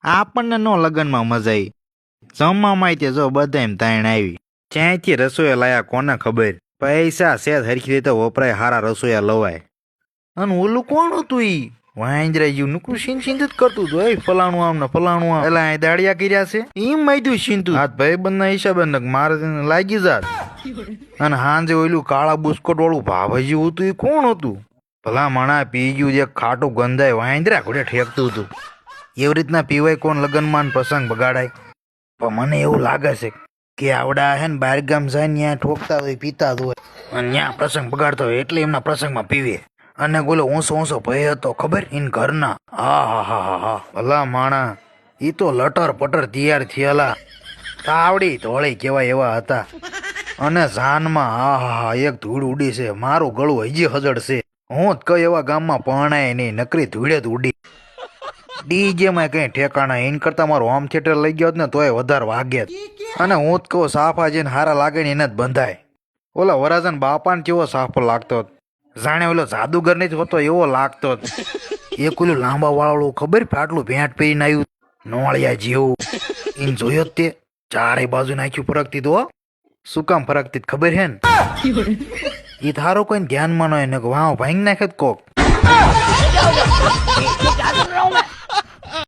આપણને નો લગ્નમાં મજા આવી. જમવામાં તે જો બધા એમ તાણ આવી. ક્યાંયથી રસોઈયા લાયા કોને ખબર. પૈસા સેજ હરખી રીતે વપરાય, હારા રસોઈયા લવાય. અને ઓલું કોણ હતું ઈ વાંદરા જેવું નુકરું સિંધ જ કરતું હતું. એ ફલાણું આમ ને ફલાણું આમ. એટલે અહીં દાડિયા કર્યા છે એમ માયદું સિંધું. હાથ ભાઈબંધના હિસાબે મારે લાગી જાત. અને હાંજે ઓલું કાળા બુસ્કોટ વાળું ભાભાજી હતું એ કોણ હતું? ભલા મણા પી ગયું જે ખાટું ગંધાય વાંદરા ઘોડે ઠેકતું હતું. એવી રીતના પીવાય કોણ લગ્નમાં પ્રસંગ બગાડાય? પણ મને એવું લાગે છે કે આવડા હે ને બહાર ગામ જાય ને ત્યાં ઠોકતા હોય પીતા હોય અને ત્યાં પ્રસંગ બગાડતા હોય એટલે એમના પ્રસંગમાં પીવે. અને બોલો ઊંસો ભય હતો ખબર ઇન ઘરના. હા ભલા માણા ઈ તો લટર પટર તૈયાર થયેલા તાવડી ધોળી કેવાય એવા હતા. અને જાનમાં હા એક ધૂળ ઉડી છે. મારું ગળું હજી હજડ છે. હું જ કઈ એવા ગામમાં પરણાય નહીં, નકરી ધૂળે જ ઉડી. ડીજે માં કઈ ઠેકાણા. એન કરતા મારું હોમ થિયેટર લઈ ગયો ને તોય વધારે વાગે. અને હું જ કહું સાફા જેને હારા લાગે ને એને જ બંધાય. ઓલા વરાજન બાપાને કેવો સાફો લાગતો, જાણે ઓલો જાદુગર ને જ હોતો એવો લાગતો. એક ઓલું લાંબા વાળું ખબર ફાટલું ભેંટ પહેરીને આવ્યું નોળિયા જેવું. એને જોયો જ તે ચારે બાજુ નાખ્યું ફરકતી તો. શું કામ ફરકતી ખબર હે ને? એ તારો કોઈ ધ્યાનમાં ન હોય ને વાવ ભાંગી નાખે કોક.